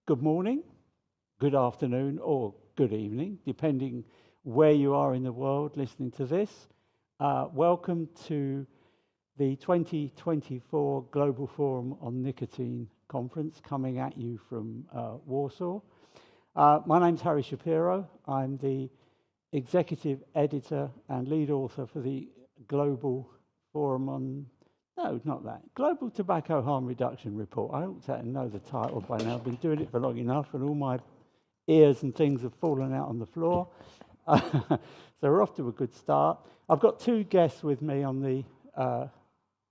good morning, good afternoon, or good evening, depending where you are in the world listening to this. Welcome to the 2024 Global Forum on Nicotine conference coming at you from Warsaw. My name's Harry Shapiro. I'm the executive editor and lead author for the Global Forum on, no, not that, Global Tobacco Harm Reduction Report. I ought to know the title by now. I've been doing it for long enough and all my ears and things have fallen out on the floor. So we're off to a good start. I've got two guests with me on the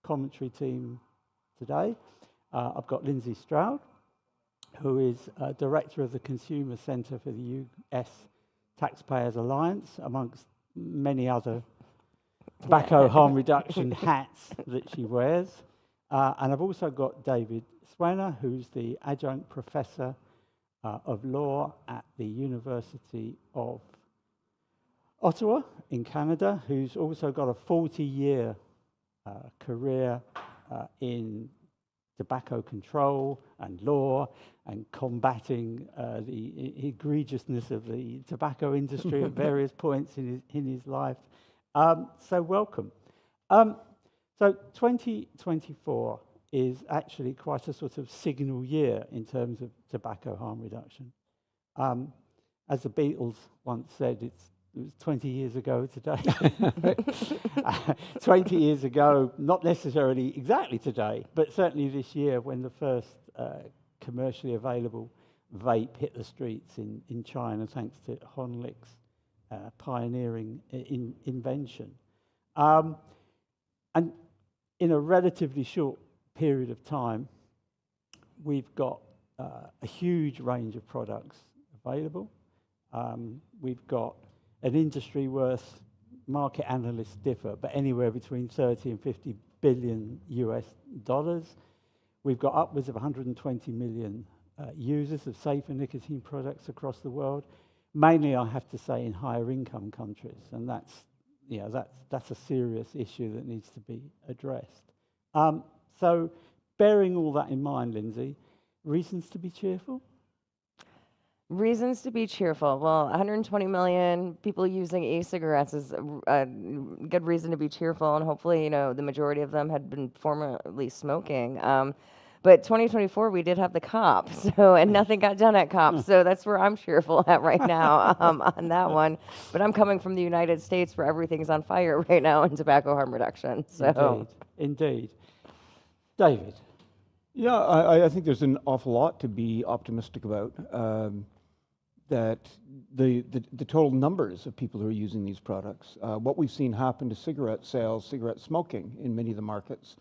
commentary team today. I've got Lindsey Stroud, who is director of the Consumer Centre for the US Taxpayers Alliance, amongst many other tobacco harm reduction hats that she wears. And I've also got David Sweanor, who's the adjunct professor of law at the University of Ottawa in Canada, who's also got a 40-year career in tobacco control and law and combating the egregiousness of the tobacco industry at various points in his life. So welcome. So 2024 is actually quite a sort of signal year in terms of tobacco harm reduction. As the Beatles once said, it was 20 years ago today. 20 years ago, not necessarily exactly today, but certainly this year when the first commercially available vape hit the streets in China, thanks to Honlick's pioneering invention. And in a relatively short period of time, we've got a huge range of products available. We've got an industry worth, market analysts differ, but anywhere between 30 and 50 billion US dollars. We've got upwards of 120 million users of safer nicotine products across the world. Mainly, I have to say, in higher income countries, and that's a serious issue that needs to be addressed. So, bearing all that in mind, Lindsey, reasons to be cheerful? Reasons to be cheerful. Well, 120 million people using e-cigarettes is a good reason to be cheerful, and hopefully, the majority of them had been formerly smoking. But 2024, we did have the COP, and nothing got done at COP, so that's where I'm cheerful at right now on that one. But I'm coming from the United States, where everything's on fire right now in tobacco harm reduction. So, indeed. David. Yeah, I think there's an awful lot to be optimistic about. That the total numbers of people who are using these products, what we've seen happen to cigarette sales, cigarette smoking in many of the markets,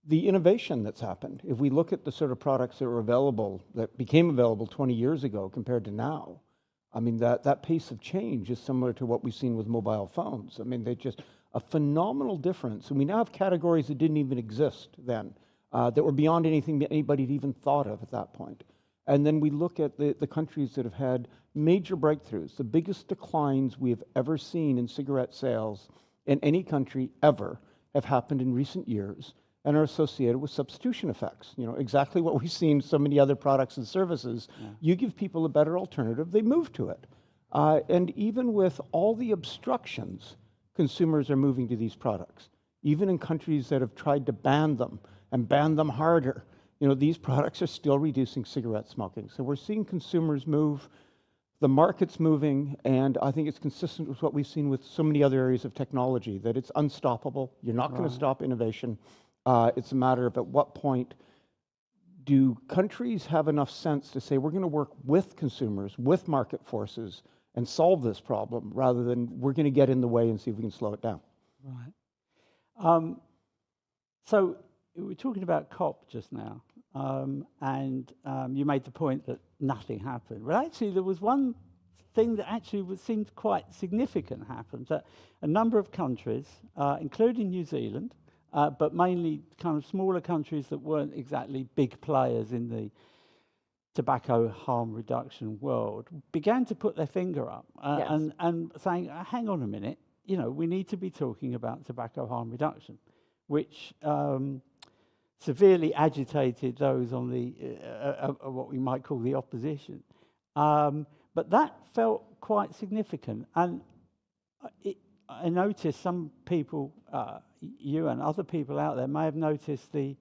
the innovation that's happened. If we look at the sort of products that were available, that became available 20 years ago compared to now, I mean, that pace of change is similar to what we've seen with mobile phones. I mean, they're just a phenomenal difference. And we now have categories that didn't even exist then, that were beyond anything that anybody had even thought of at that point. And then we look at the countries that have had major breakthroughs. The biggest declines we have ever seen in cigarette sales in any country ever have happened in recent years and are associated with substitution effects. Exactly what we've seen in so many other products and services. Yeah. You give people a better alternative, they move to it. And even with all the obstructions, consumers are moving to these products. Even in countries that have tried to ban them and ban them harder, these products are still reducing cigarette smoking. So we're seeing consumers move, the market's moving, and I think it's consistent with what we've seen with so many other areas of technology, that it's unstoppable. You're not going to stop innovation. It's a matter of at what point do countries have enough sense to say, we're going to work with consumers, with market forces, and solve this problem, rather than we're going to get in the way and see if we can slow it down. Right. So we were talking about COP just now, and you made the point that nothing happened. Well, actually, there was one thing that actually seemed quite significant happened, that a number of countries, including New Zealand, but mainly kind of smaller countries that weren't exactly big players in the tobacco harm reduction world, began to put their finger up and saying, hang on a minute, we need to be talking about tobacco harm reduction, which severely agitated those on the what we might call the opposition. But that felt quite significant, and I noticed some people, you and other people out there, may have noticed the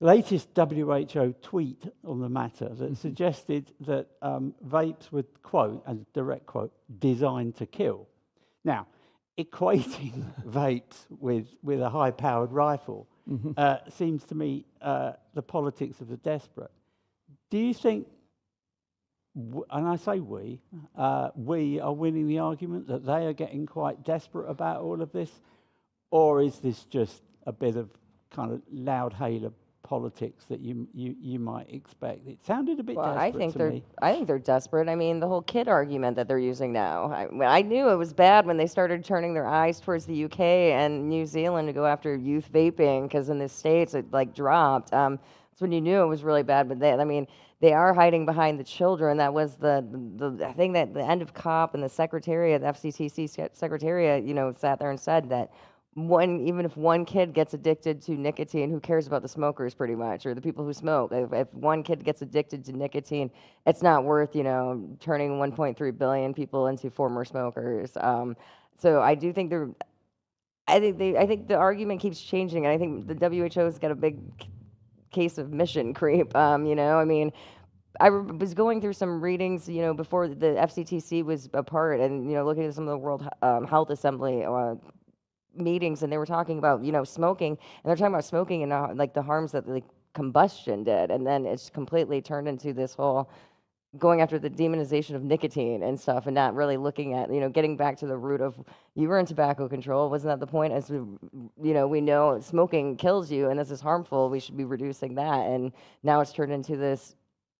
latest WHO tweet on the matter that suggested that vapes would, quote, as direct quote, designed to kill. Now, equating vapes with a high-powered rifle seems to me the politics of the desperate. Do you think, and I say we are winning the argument that they are getting quite desperate about all of this, or is this just a bit of kind of loud-hailer politics that you might expect? It sounded a bit desperate to me. I think they're desperate. I mean, the whole kid argument that they're using now. I knew it was bad when they started turning their eyes towards the UK and New Zealand to go after youth vaping, because in the States it like dropped. That's when you knew it was really bad. But they are hiding behind the children. That was the thing that the end of COP and the secretariat, the FCTC secretariat, sat there and said that even if one kid gets addicted to nicotine, who cares about the smokers pretty much, or the people who smoke? If one kid gets addicted to nicotine, it's not worth, turning 1.3 billion people into former smokers. So I do think I think the argument keeps changing, and I think the WHO's got a big case of mission creep. I was going through some readings, before the FCTC was apart, and looking at some of the World Health Assembly meetings, and they were talking about smoking, and they're talking about smoking and like the harms that like combustion did, and then it's completely turned into this whole going after the demonization of nicotine and stuff, and not really looking at getting back to the root of, you were in tobacco control, wasn't that the point? As we know smoking kills you and this is harmful, we should be reducing that, and now it's turned into this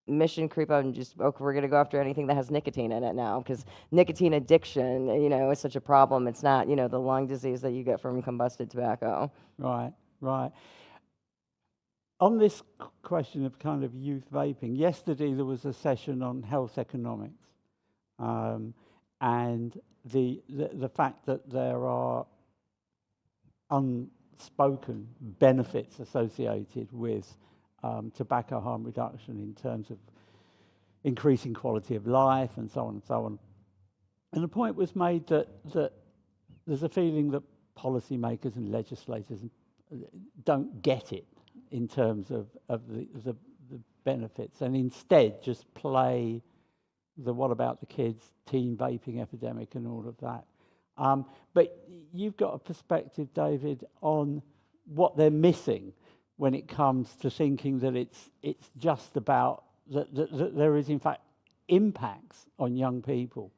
mission creep out and just, we're going to go after anything that has nicotine in it now, because nicotine addiction is such a problem. It's not the lung disease that you get from combusted tobacco. Right. On this question of kind of youth vaping, yesterday there was a session on health economics, and the fact that there are unspoken benefits associated with tobacco harm reduction in terms of increasing quality of life and so on and so on. And the point was made that there's a feeling that policymakers and legislators don't get it in terms of the benefits, and instead just play the what about the kids, teen vaping epidemic and all of that. But you've got a perspective, David, on what they're missing when it comes to thinking that it's just about that there is in fact impacts on young people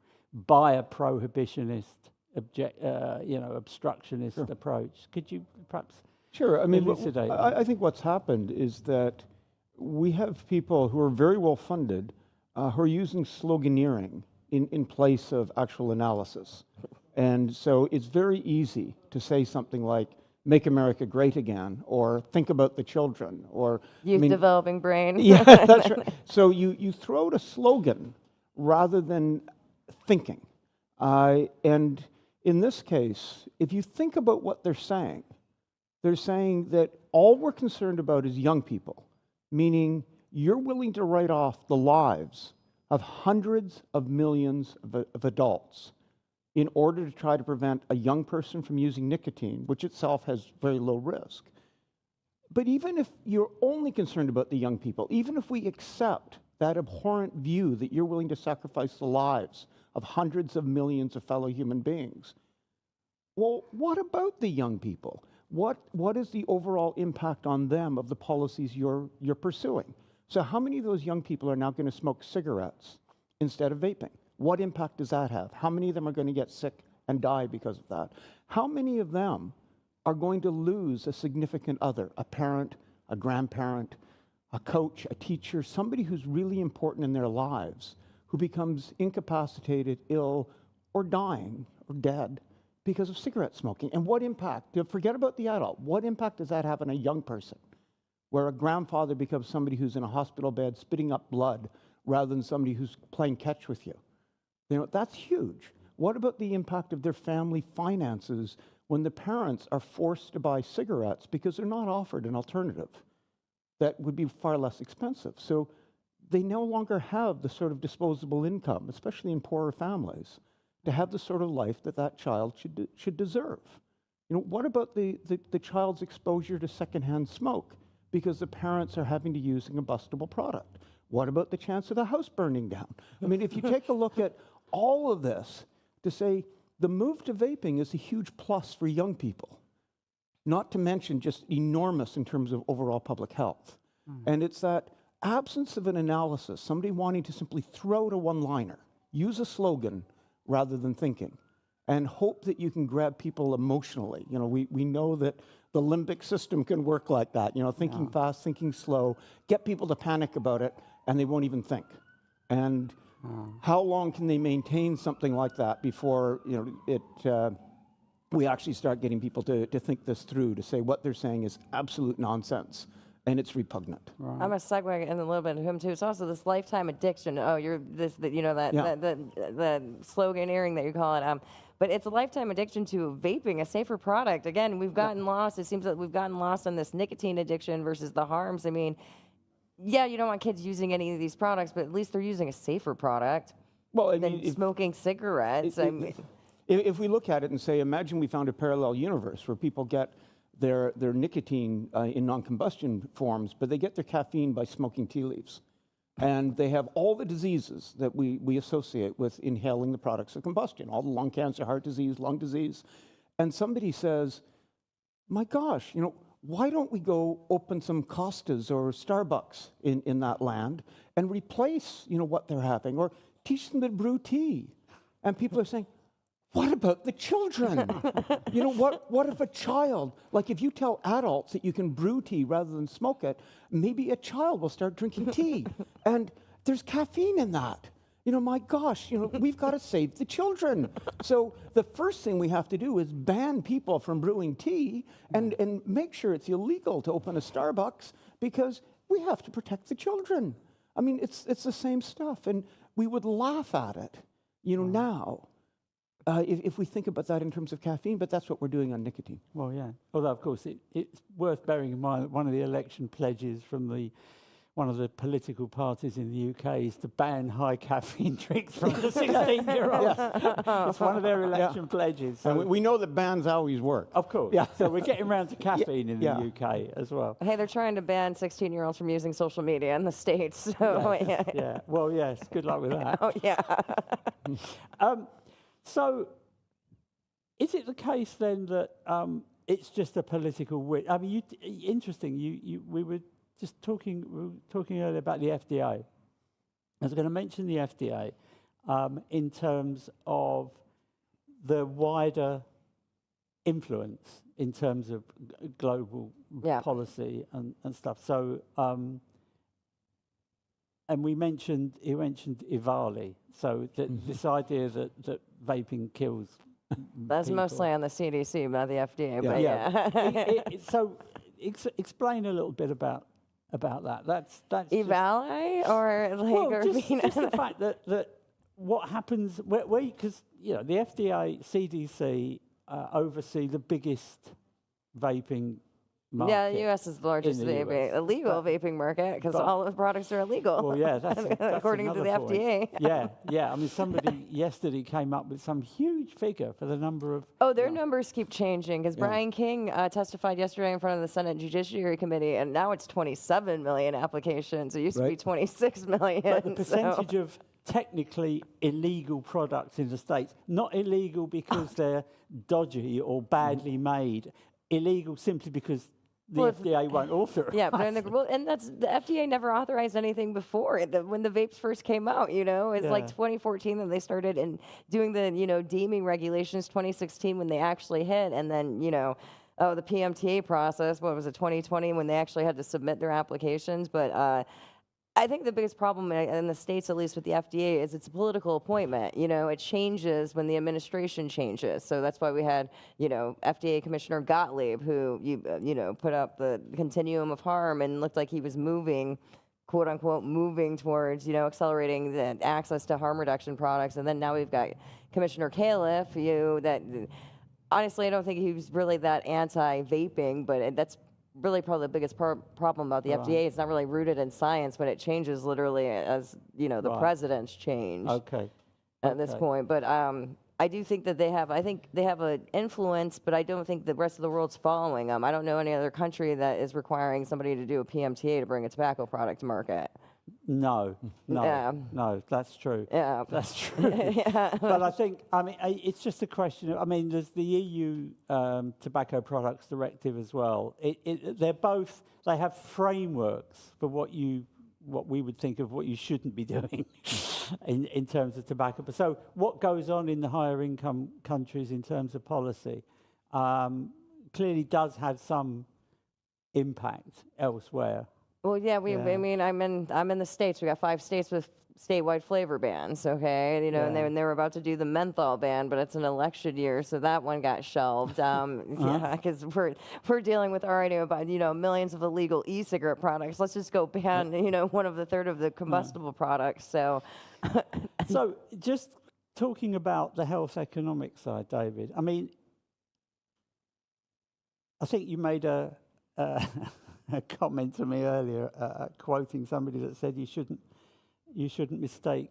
by a prohibitionist, obstructionist approach. Could you perhaps? Sure. I mean, elucidate I think what's happened is that we have people who are very well funded who are using sloganeering in place of actual analysis. And so it's very easy to say something like, "Make America Great Again," or "Think about the children," or Youth developing brain. Yeah, that's right. So you throw out a slogan rather than thinking. And in this case, if you think about what they're saying that all we're concerned about is young people, meaning you're willing to write off the lives of hundreds of millions of adults in order to try to prevent a young person from using nicotine, which itself has very low risk. But even if you're only concerned about the young people, even if we accept that abhorrent view that you're willing to sacrifice the lives of hundreds of millions of fellow human beings, well, what about the young people? What is the overall impact on them of the policies you're pursuing? So how many of those young people are now going to smoke cigarettes instead of vaping? What impact does that have? How many of them are going to get sick and die because of that? How many of them are going to lose a significant other, a parent, a grandparent, a coach, a teacher, somebody who's really important in their lives, who becomes incapacitated, ill, or dying, or dead because of cigarette smoking? And what impact, forget about the adult, what impact does that have on a young person, where a grandfather becomes somebody who's in a hospital bed spitting up blood rather than somebody who's playing catch with you? That's huge. What about the impact of their family finances when the parents are forced to buy cigarettes because they're not offered an alternative that would be far less expensive. So they no longer have the sort of disposable income, especially in poorer families, to have the sort of life that that child should deserve. You know, what about the child's exposure to secondhand smoke because the parents are having to use a combustible product? What about the chance of the house burning down? I mean, if you take a look at all of this to say the move to vaping is a huge plus for young people, not to mention just enormous in terms of overall public health. And it's that absence of an analysis, somebody wanting to simply throw out a one-liner, use a slogan rather than thinking, and hope that you can grab people emotionally. You know, we know that the limbic system can work like that, you know, thinking fast, thinking slow, get people to panic about it, and they won't even think. And how long can they maintain something like that before, you know, we actually start getting people to think this through, to say what they're saying is absolute nonsense and it's repugnant. I'm gonna segue in a little bit to him too. It's also this lifetime addiction. Oh, you're this, you know, that the sloganeering that you call it. But it's a lifetime addiction to vaping, a safer product. Again, we've gotten lost. It seems that we've gotten lost on this nicotine addiction versus the harms. I mean, yeah, you don't want kids using any of these products, but at least they're using a safer product than smoking cigarettes. If we look at it and say, imagine we found a parallel universe where people get their nicotine in non-combustion forms, but they get their caffeine by smoking tea leaves. And they have all the diseases that we associate with inhaling the products of combustion, all the lung cancer, heart disease, lung disease. And somebody says, my gosh, you know, why don't we go open some Costas or Starbucks in that land and replace, you know, what they're having, or teach them to brew tea? And people are saying, what about the children? You know, what if a child, like if you tell adults that you can brew tea rather than smoke it, maybe a child will start drinking tea. And there's caffeine in that. You know, my gosh, you know, we've got to save the children. So the first thing we have to do is ban people from brewing tea and make sure it's illegal to open a Starbucks, because we have to protect the children. I mean, it's the same stuff. And we would laugh at it, you know, now. If we think about that in terms of caffeine, but that's what we're doing on nicotine. Well, yeah. Although, of course, it's worth bearing in mind that one of the election pledges from one of the political parties in the UK is to ban high caffeine drinks from the 16-year-olds. It's one of their election pledges. So and we know that bans always work. Of course. Yeah. So we're getting around to caffeine in the UK as well. Hey, they're trying to ban 16-year-olds from using social media in the States. So, yeah. Well, yes. Good luck with that. Oh, yeah. So, is it the case then that it's just a political win? I mean, interesting. We were talking earlier about the FDA. I was going to mention the FDA in terms of the wider influence in terms of global policy and stuff. So, and he mentioned EVALI. So this idea that vaping kills. That's people. mostly on the CDC, not the FDA. But So explain a little bit about that. That's EVALI or like just the fact that what happens because you know the FDA, CDC oversee the biggest vaping market. Yeah, the U.S. is the largest illegal vaping market because all the products are illegal. Well, yeah, that's according to the FDA. Yeah. I mean, somebody yesterday came up with some huge figure for the number of. Oh, their numbers keep changing because Brian King testified yesterday in front of the Senate Judiciary Committee, and now it's 27 million applications. It used to be 26 million. But the percentage of technically illegal products in the States, not illegal because they're dodgy or badly made, illegal simply because the FDA won't authorize. Yeah, but and that's the FDA never authorized anything before when the vapes first came out. You know, it's like 2014 that they started doing the deeming regulations. 2016 when they actually hit, and then the PMTA process. What was it? 2020 when they actually had to submit their applications. But I think the biggest problem in the States, at least with the FDA, is it's a political appointment. You know, it changes when the administration changes. So that's why we had, FDA Commissioner Gottlieb, who, put up the continuum of harm and looked like he was moving, quote unquote, moving towards, accelerating the access to harm reduction products. And then now we've got Commissioner Califf, honestly, I don't think he was really that anti-vaping, but that's really probably the biggest problem about the FDA. It's not really rooted in science, but it changes literally as, you know, the presidents change at this point. But I do think that I think they have an influence, but I don't think the rest of the world's following them. I don't know any other country that is requiring somebody to do a PMTA to bring a tobacco product to market. No, that's true. Yeah. That's true. But I think, I mean, it's just a question of, I mean, there's the EU Tobacco Products Directive as well. They have frameworks for what we would think of what you shouldn't be doing in terms of tobacco. But so what goes on in the higher income countries in terms of policy clearly does have some impact elsewhere. Well, yeah, I mean, I'm in the States. We got 5 states with statewide flavor bans, okay? You know, and they were about to do the menthol ban, but it's an election year, so that one got shelved. Yeah, because we're dealing with already about, you know, millions of illegal e-cigarette products. Let's just go ban, you know, a third of the combustible products. So, so just talking about the health economic side, David. I mean, I think you made a comment to me earlier, quoting somebody that said you shouldn't mistake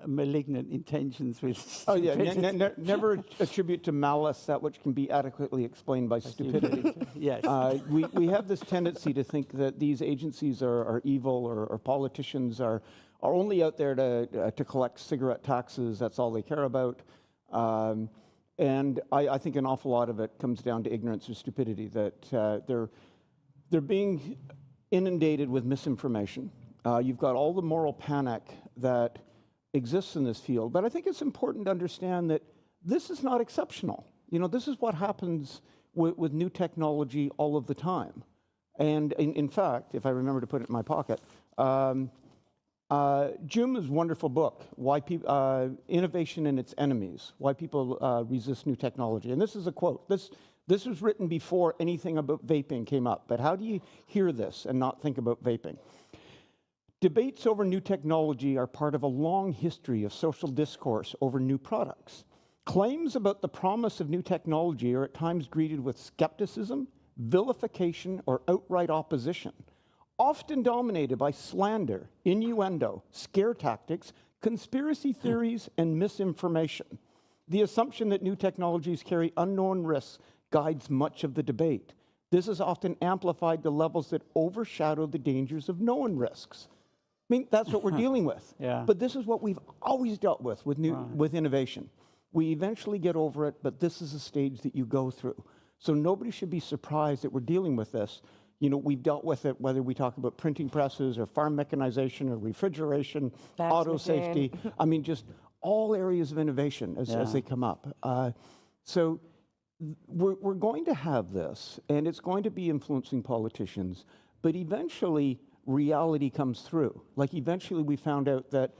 malignant intentions with stupidity. Oh yeah, never attribute to malice that which can be adequately explained by stupidity. Yes. We have this tendency to think that these agencies are evil, or politicians are only out there to collect cigarette taxes. That's all they care about. And I think an awful lot of it comes down to ignorance or stupidity, that they're being inundated with misinformation. You've got all the moral panic that exists in this field, but I think it's important to understand that this is not exceptional. You know, this is what happens with new technology all of the time. And in fact, if I remember to put it in my pocket, Jum's wonderful book, Innovation and Its Enemies, Why People Resist New Technology. And this is a quote. This was written before anything about vaping came up, but how do you hear this and not think about vaping? Debates over new technology are part of a long history of social discourse over new products. Claims about the promise of new technology are at times greeted with skepticism, vilification, or outright opposition, often dominated by slander, innuendo, scare tactics, conspiracy theories, and misinformation. The assumption that new technologies carry unknown risks guides much of the debate. This is often amplified to levels that overshadow the dangers of known risks. I mean, that's what we're dealing with. Yeah. But this is what we've always dealt with innovation. We eventually get over it, but this is a stage that you go through. So nobody should be surprised that we're dealing with this. You know, we've dealt with it, whether we talk about printing presses or farm mechanization or refrigeration, auto safety. I mean, just all areas of innovation as they come up. So we're going to have this, and it's going to be influencing politicians, but eventually reality comes through. Like eventually we found out that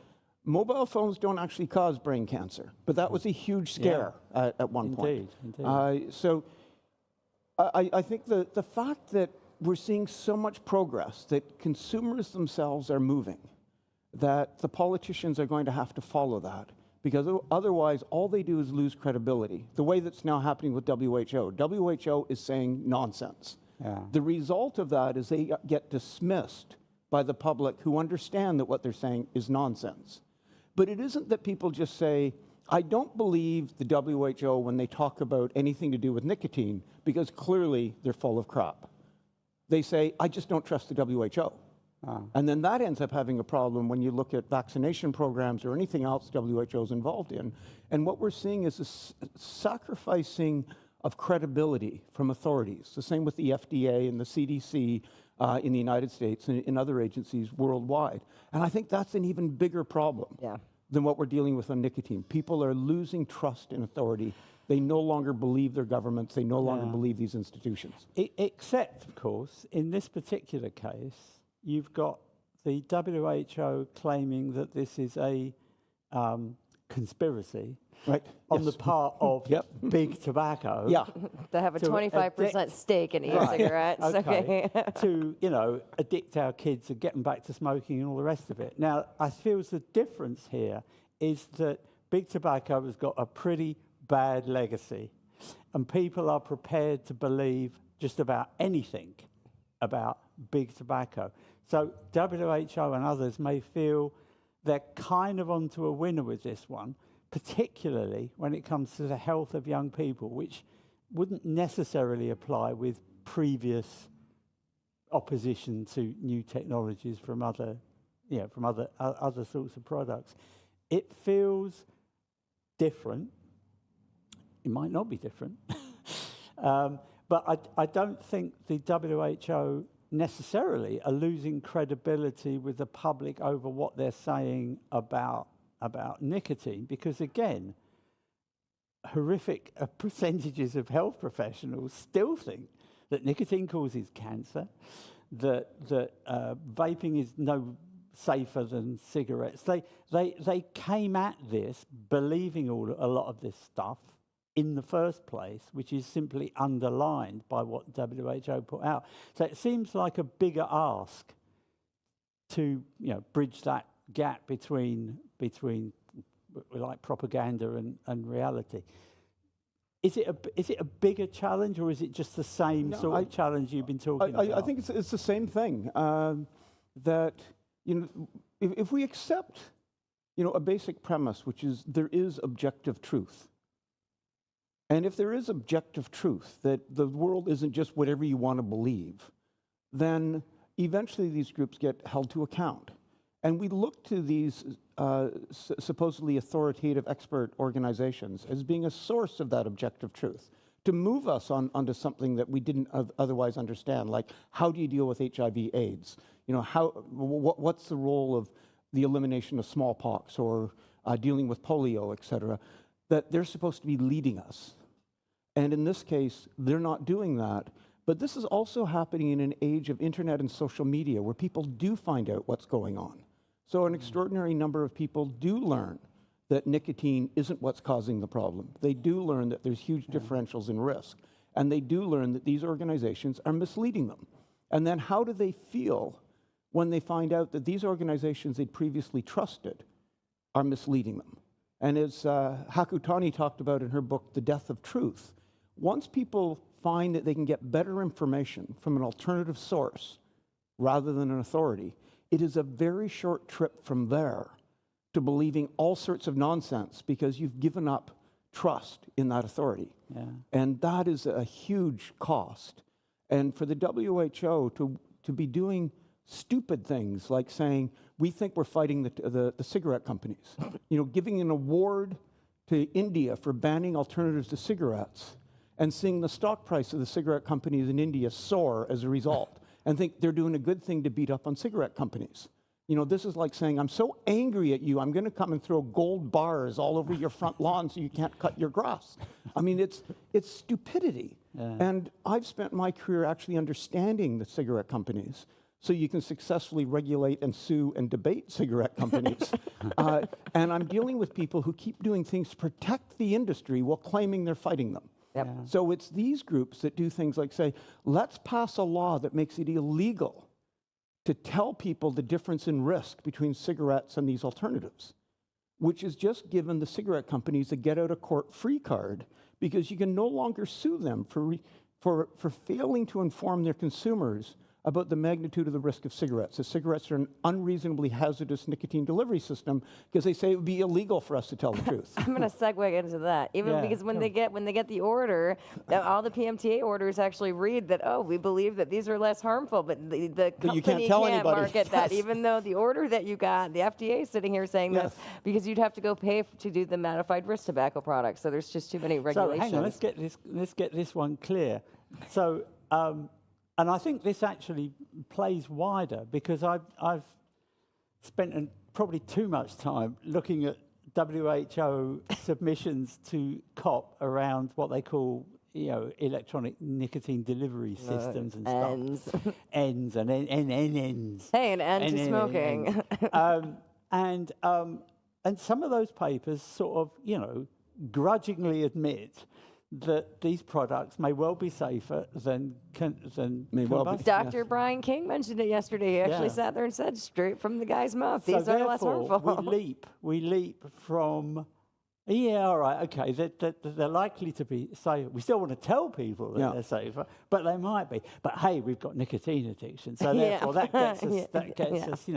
mobile phones don't actually cause brain cancer, but that was a huge scare at one point. Indeed. So I think the fact that we're seeing so much progress, that consumers themselves are moving, that the politicians are going to have to follow that, because otherwise all they do is lose credibility. The way that's now happening with WHO. WHO is saying nonsense. Yeah. The result of that is they get dismissed by the public who understand that what they're saying is nonsense. But it isn't that people just say, I don't believe the WHO when they talk about anything to do with nicotine, because clearly they're full of crap. They say, I just don't trust the WHO. And then that ends up having a problem when you look at vaccination programs or anything else WHO is involved in. And what we're seeing is a sacrificing of credibility from authorities. The same with the FDA and the CDC in the United States and in other agencies worldwide. And I think that's an even bigger problem than what we're dealing with on nicotine. People are losing trust in authority. They no longer believe their governments. They no longer believe these institutions. Except, of course, in this particular case, you've got the WHO claiming that this is a conspiracy on the part of big tobacco. Yeah. They have a 25% stake in e-cigarettes. Okay. To, you know, addict our kids and get them back to smoking and all the rest of it. Now, I feel the difference here is that big tobacco has got a pretty bad legacy. and people are prepared to believe just about anything about big tobacco. So WHO and others may feel they're kind of onto a winner with this one, particularly when it comes to the health of young people, which wouldn't necessarily apply with previous opposition to new technologies from other sorts of products. It feels different. It might not be different. But I don't think the WHO necessarily are losing credibility with the public over what they're saying about nicotine, because again, horrific percentages of health professionals still think that nicotine causes cancer, that vaping is no safer than cigarettes. They came at this believing a lot of this stuff in the first place, which is simply underlined by what WHO put out. So it seems like a bigger ask to bridge that gap between like propaganda and reality. Is it a bigger challenge, or is it just the same sort of challenge you've been talking about? I think it's the same thing. That if we accept a basic premise, which is there is objective truth. And if there is objective truth, that the world isn't just whatever you want to believe, then eventually these groups get held to account. And we look to these supposedly authoritative expert organizations as being a source of that objective truth, to move us onto something that we didn't otherwise understand, like how do you deal with HIV/AIDS? What's the role of the elimination of smallpox or dealing with polio, et cetera, that they're supposed to be leading us. And in this case, they're not doing that. But this is also happening in an age of internet and social media where people do find out what's going on. So an extraordinary number of people do learn that nicotine isn't what's causing the problem. They do learn that there's huge differentials in risk. And they do learn that these organizations are misleading them. And then how do they feel when they find out that these organizations they'd previously trusted are misleading them? And as Hakutani talked about in her book, The Death of Truth, once people find that they can get better information from an alternative source rather than an authority, it is a very short trip from there to believing all sorts of nonsense because you've given up trust in that authority. Yeah. And that is a huge cost. And for the WHO to be doing stupid things like saying, we think we're fighting the cigarette companies, giving an award to India for banning alternatives to cigarettes, and seeing the stock price of the cigarette companies in India soar as a result, and think they're doing a good thing to beat up on cigarette companies. This is like saying, I'm so angry at you, I'm going to come and throw gold bars all over your front lawn so you can't cut your grass. I mean, it's stupidity. Yeah. And I've spent my career actually understanding the cigarette companies so you can successfully regulate and sue and debate cigarette companies. And I'm dealing with people who keep doing things to protect the industry while claiming they're fighting them. Yep. Yeah. So it's these groups that do things like say, let's pass a law that makes it illegal to tell people the difference in risk between cigarettes and these alternatives, which is just given the cigarette companies a get-out-of-court-free card because you can no longer sue them for failing to inform their consumers about the magnitude of the risk of cigarettes. The cigarettes are an unreasonably hazardous nicotine delivery system because they say it would be illegal for us to tell the truth. I'm going to segue into that, because when they get the order, all the PMTA orders actually read that, we believe that these are less harmful, but the company can't market that, even though the order that you got, the FDA is sitting here saying this, because you'd have to go pay to do the modified risk tobacco products. So there's just too many regulations. So hang on, let's get this one clear. So. And I think this actually plays wider because I've spent probably too much time looking at WHO submissions to COP around what they call, electronic nicotine delivery systems and stuff. ENDS and NNNs. Hey, an end to smoking. And some of those papers sort of, grudgingly admit that these products may well be safer than combustible. Dr. Brian King mentioned it yesterday. He actually sat there and said straight from the guy's mouth, these are less harmful. We leap from Yeah, all right, okay. They're likely to be safer. We still want to tell people that they're safer, but they might be. But hey, we've got nicotine addiction, so therefore that gets us. That gets us.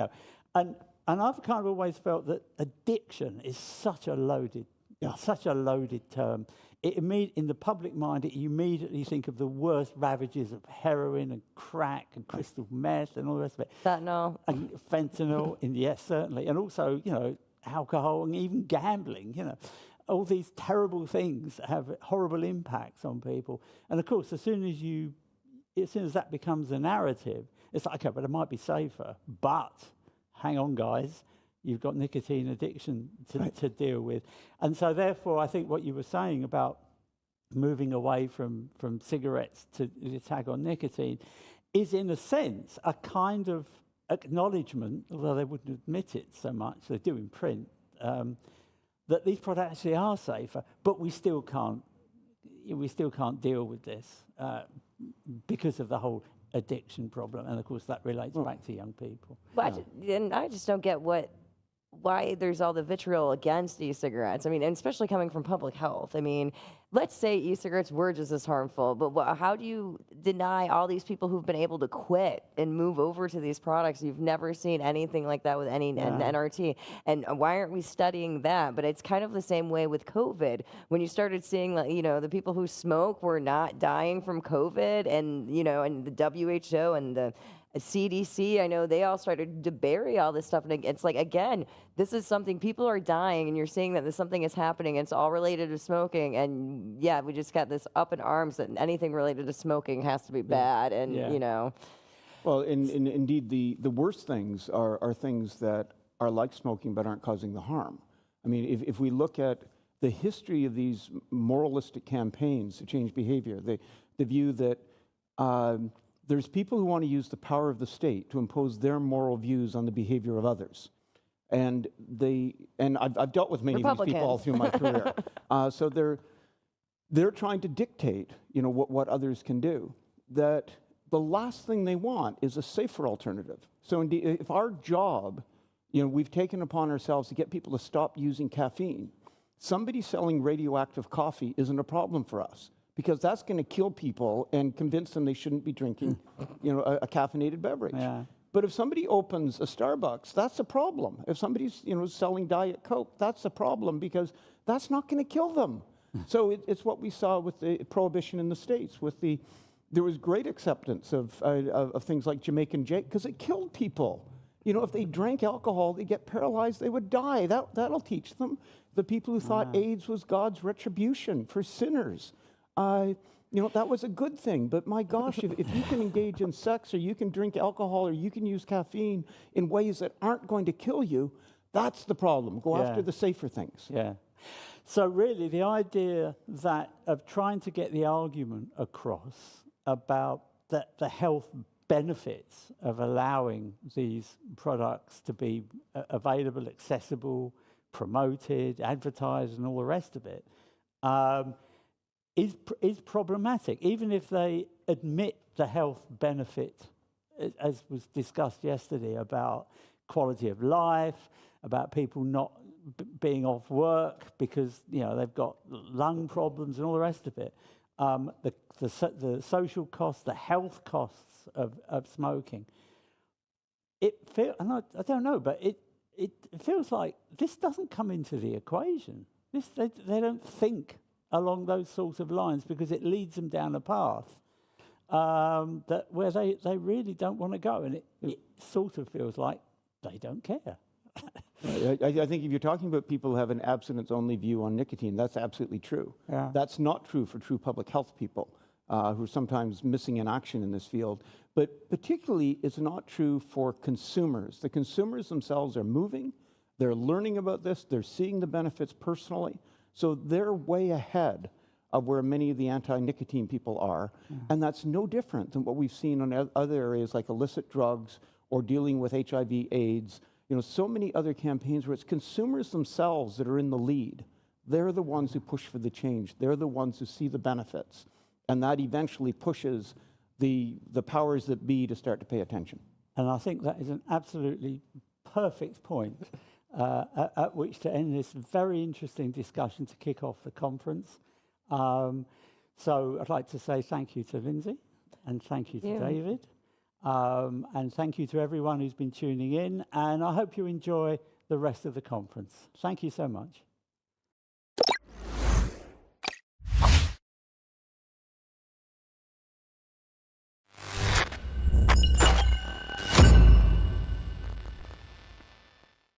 And I've kind of always felt that addiction is such a loaded, such a loaded term. In the public mind, you immediately think of the worst ravages of heroin and crack and crystal meth and all the rest of it. Fentanyl. And fentanyl, yes, certainly. And also, alcohol and even gambling, all these terrible things have horrible impacts on people. And of course, as soon as that becomes a narrative, it's like, okay, but it might be safer. But hang on, guys, you've got nicotine addiction to deal with. And so therefore, I think what you were saying about moving away from cigarettes to the attack on nicotine is, in a sense, a kind of acknowledgement, although they wouldn't admit it so much, they do in print, that these products actually are safer, but we still can't deal with this because of the whole addiction problem, and of course that relates back to young people. But I just don't get why there's all the vitriol against e-cigarettes. I mean, and especially coming from public health. I mean, let's say e-cigarettes were just as harmful, but how do you deny all these people who've been able to quit and move over to these products? You've never seen anything like that with any NRT. And why aren't we studying that? But it's kind of the same way with COVID. When you started seeing, the people who smoke were not dying from COVID, and, and the WHO and the CDC, I know they all started to bury all this stuff. And it's like, again, this is something, people are dying, and you're seeing that something is happening, and it's all related to smoking. And we just got this up in arms that anything related to smoking has to be bad. And, Well, indeed, the worst things are things that are like smoking but aren't causing the harm. I mean, if we look at the history of these moralistic campaigns to change behavior, the view that there's people who want to use the power of the state to impose their moral views on the behavior of others. And I've dealt with many of these people all through my career. So they're trying to dictate, what others can do. That the last thing they want is a safer alternative. So indeed, if our job, we've taken upon ourselves to get people to stop using caffeine, somebody selling radioactive coffee isn't a problem for us, because that's going to kill people and convince them they shouldn't be drinking, a caffeinated beverage. Yeah. But if somebody opens a Starbucks, that's a problem. If somebody's, selling Diet Coke, that's a problem, because that's not going to kill them. So it's what we saw with the prohibition in the States. There was great acceptance of things like Jamaican Jake, because it killed people. If they drank alcohol, they get paralyzed, they would die. That'll teach them. The people who thought AIDS was God's retribution for sinners. That was a good thing, but my gosh, if you can engage in sex, or you can drink alcohol, or you can use caffeine in ways that aren't going to kill you, that's the problem. Go after the safer things. Yeah. So really, the idea of trying to get the argument across about the health benefits of allowing these products to be available, accessible, promoted, advertised, and all the rest of it, is problematic, even if they admit the health benefit, as was discussed yesterday, about quality of life, about people not being off work because they've got lung problems and all the rest of it. The social costs, the health costs of smoking. I don't know, but it feels like this doesn't come into the equation. They don't think along those sorts of lines, because it leads them down a path where they really don't want to go, and it sort of feels like they don't care. I think if you're talking about people who have an abstinence-only view on nicotine, that's absolutely true. Yeah. That's not true for true public health people who are sometimes missing in action in this field. But particularly, it's not true for consumers. The consumers themselves are moving. They're learning about this. They're seeing the benefits personally. So they're way ahead of where many of the anti-nicotine people are. Yeah. And that's no different than what we've seen on other areas like illicit drugs or dealing with HIV/AIDS. So many other campaigns where it's consumers themselves that are in the lead. They're the ones who push for the change. They're the ones who see the benefits. And that eventually pushes the powers that be to start to pay attention. And I think that is an absolutely perfect point. at which to end this very interesting discussion to kick off the conference. So I'd like to say thank you to Lindsey, and thank you to David, and thank you to everyone who's been tuning in, and I hope you enjoy the rest of the conference. Thank you so much.